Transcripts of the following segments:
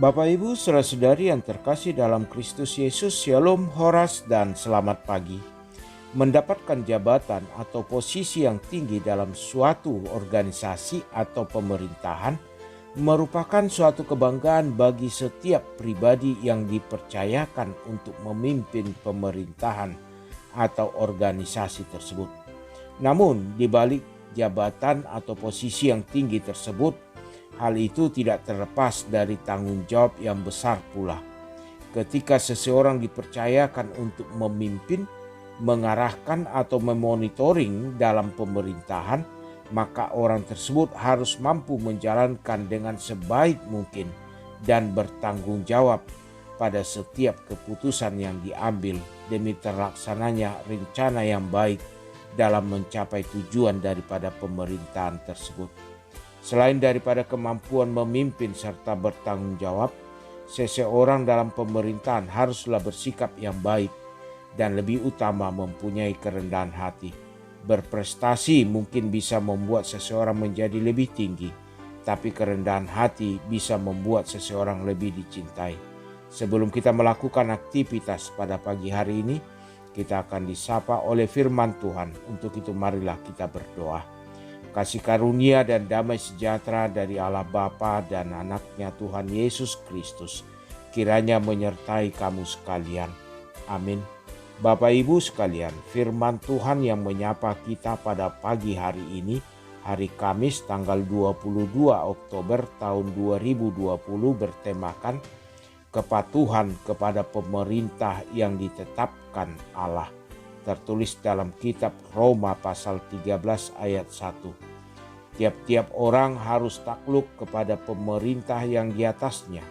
Bapak Ibu saudara-saudari yang terkasih dalam Kristus Yesus, Shalom, Horas, dan selamat pagi. Mendapatkan jabatan atau posisi yang tinggi dalam suatu organisasi atau pemerintahan merupakan suatu kebanggaan bagi setiap pribadi yang dipercayakan untuk memimpin pemerintahan atau organisasi tersebut. Namun, di balik jabatan atau posisi yang tinggi tersebut, hal itu tidak terlepas dari tanggung jawab yang besar pula. Ketika seseorang dipercayakan untuk memimpin, mengarahkan atau memonitoring dalam pemerintahan, maka orang tersebut harus mampu menjalankan dengan sebaik mungkin dan bertanggung jawab pada setiap keputusan yang diambil demi terlaksananya rencana yang baik dalam mencapai tujuan daripada pemerintahan tersebut. Selain daripada kemampuan memimpin serta bertanggung jawab, seseorang dalam pemerintahan haruslah bersikap yang baik dan lebih utama mempunyai kerendahan hati. Berprestasi mungkin bisa membuat seseorang menjadi lebih tinggi, tapi kerendahan hati bisa membuat seseorang lebih dicintai. Sebelum kita melakukan aktivitas pada pagi hari ini, kita akan disapa oleh firman Tuhan. Untuk itu marilah kita berdoa. Kasih karunia dan damai sejahtera dari Allah Bapa dan anaknya Tuhan Yesus Kristus kiranya menyertai kamu sekalian. Amin. Bapak Ibu sekalian, firman Tuhan yang menyapa kita pada pagi hari ini, hari Kamis tanggal 22 Oktober tahun 2020 bertemakan kepatuhan kepada pemerintah yang ditetapkan Allah. Tertulis dalam kitab Roma pasal 13 ayat 1. Tiap-tiap orang harus takluk kepada pemerintah yang di atasnya,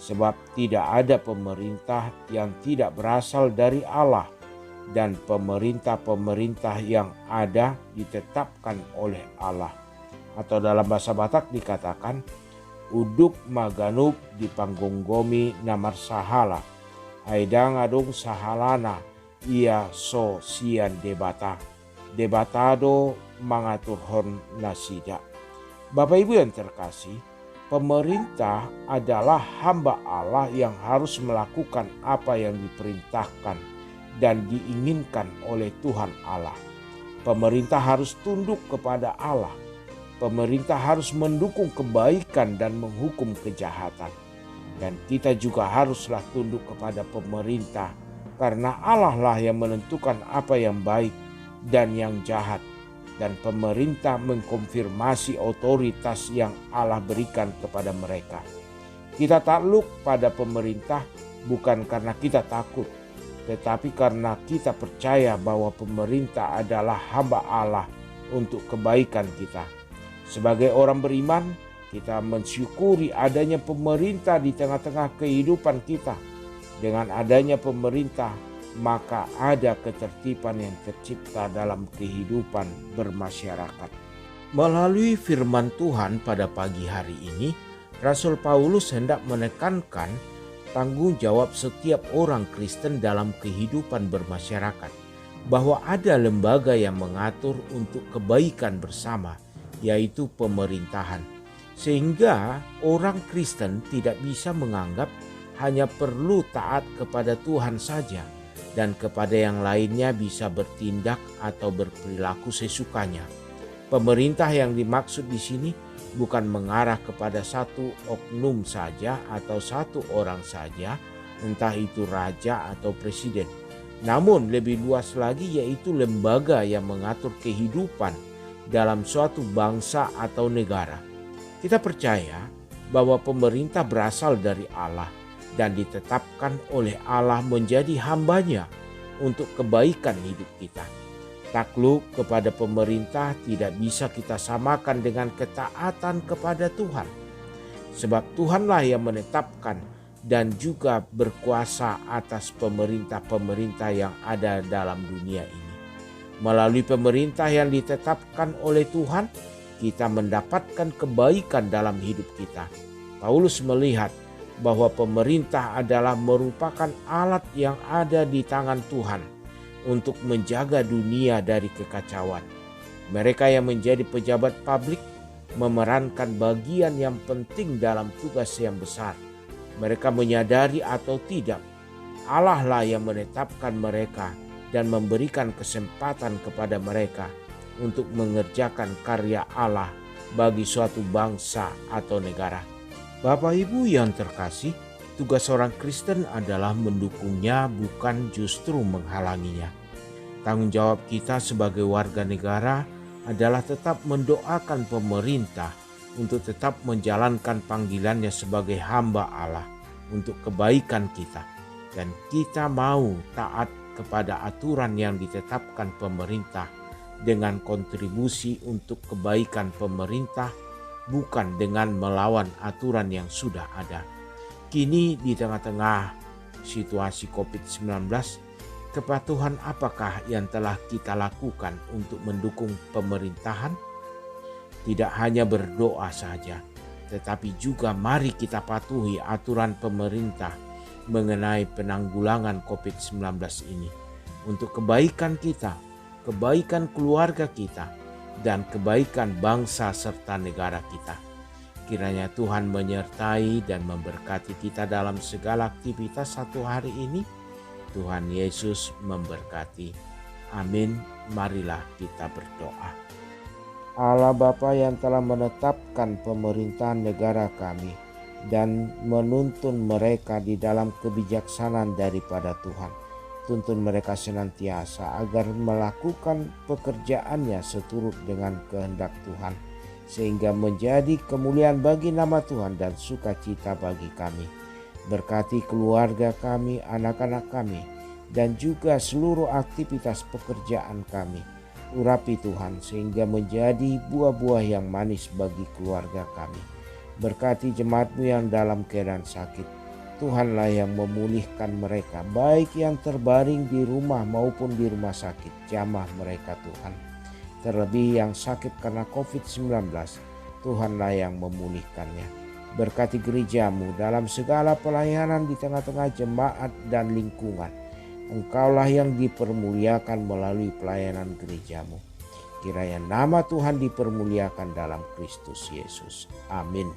sebab tidak ada pemerintah yang tidak berasal dari Allah, dan pemerintah-pemerintah yang ada ditetapkan oleh Allah. Atau dalam bahasa Batak dikatakan, uduk maganup di panggunggomi namar sahala, aidang adung sahalana, ia so sian debatado mangatur hon nasida. Bapak Ibu yang terkasih, pemerintah adalah hamba Allah yang harus melakukan apa yang diperintahkan dan diinginkan oleh Tuhan Allah. Pemerintah harus tunduk kepada Allah. Pemerintah harus mendukung kebaikan dan menghukum kejahatan. Dan kita juga haruslah tunduk kepada pemerintah, karena Allah lah yang menentukan apa yang baik dan yang jahat. Dan pemerintah mengkonfirmasi otoritas yang Allah berikan kepada mereka. Kita takluk pada pemerintah bukan karena kita takut, tetapi karena kita percaya bahwa pemerintah adalah hamba Allah untuk kebaikan kita. Sebagai orang beriman, kita mensyukuri adanya pemerintah di tengah-tengah kehidupan kita. Dengan adanya pemerintah, maka ada ketertiban yang tercipta dalam kehidupan bermasyarakat. Melalui firman Tuhan pada pagi hari ini, Rasul Paulus hendak menekankan tanggung jawab setiap orang Kristen dalam kehidupan bermasyarakat, bahwa ada lembaga yang mengatur untuk kebaikan bersama, yaitu pemerintahan. Sehingga orang Kristen tidak bisa menganggap hanya perlu taat kepada Tuhan saja, dan kepada yang lainnya bisa bertindak atau berperilaku sesukanya. Pemerintah yang dimaksud di sini bukan mengarah kepada satu oknum saja atau satu orang saja, entah itu raja atau presiden. Namun lebih luas lagi, yaitu lembaga yang mengatur kehidupan dalam suatu bangsa atau negara. Kita percaya bahwa pemerintah berasal dari Allah dan ditetapkan oleh Allah menjadi hambanya untuk kebaikan hidup kita. Takluk kepada pemerintah tidak bisa kita samakan dengan ketaatan kepada Tuhan. Sebab Tuhanlah yang menetapkan dan juga berkuasa atas pemerintah-pemerintah yang ada dalam dunia ini. Melalui pemerintah yang ditetapkan oleh Tuhan, kita mendapatkan kebaikan dalam hidup kita. Paulus melihat bahwa pemerintah adalah merupakan alat yang ada di tangan Tuhan untuk menjaga dunia dari kekacauan. Mereka yang menjadi pejabat publik memerankan bagian yang penting dalam tugas yang besar, Mereka menyadari atau tidak, Allah lah yang menetapkan mereka dan memberikan kesempatan kepada mereka untuk mengerjakan karya Allah bagi suatu bangsa atau negara. Bapak Ibu yang terkasih, tugas seorang Kristen adalah mendukungnya, bukan justru menghalanginya. Tanggung jawab kita sebagai warga negara adalah tetap mendoakan pemerintah untuk tetap menjalankan panggilannya sebagai hamba Allah untuk kebaikan kita. Dan kita mau taat kepada aturan yang ditetapkan pemerintah dengan kontribusi untuk kebaikan pemerintah, bukan dengan melawan aturan yang sudah ada. Kini di tengah-tengah situasi COVID-19, kepatuhan apakah yang telah kita lakukan untuk mendukung pemerintahan? Tidak hanya berdoa saja, tetapi juga mari kita patuhi aturan pemerintah mengenai penanggulangan COVID-19 ini untuk kebaikan kita, kebaikan keluarga kita, dan kebaikan bangsa serta negara kita. Kiranya Tuhan menyertai dan memberkati kita dalam segala aktivitas satu hari ini. Tuhan Yesus memberkati. Amin. Marilah kita berdoa. Allah Bapa yang telah menetapkan pemerintahan negara kami dan menuntun mereka di dalam kebijaksanaan daripada Tuhan. Tuntun mereka senantiasa agar melakukan pekerjaannya seturut dengan kehendak Tuhan, sehingga menjadi kemuliaan bagi nama Tuhan dan sukacita bagi kami. Berkati keluarga kami, anak-anak kami, dan juga seluruh aktivitas pekerjaan kami. Urapi Tuhan sehingga menjadi buah-buah yang manis bagi keluarga kami. Berkati jemaat-Mu yang dalam keadaan sakit. Tuhanlah yang memulihkan mereka, baik yang terbaring di rumah maupun di rumah sakit. Jamah mereka Tuhan. Terlebih yang sakit karena COVID-19, Tuhanlah yang memulihkannya. Berkati gereja-Mu dalam segala pelayanan di tengah-tengah jemaat dan lingkungan. Engkaulah yang dipermuliakan melalui pelayanan gereja-Mu. Kiranya nama Tuhan dipermuliakan dalam Kristus Yesus. Amin.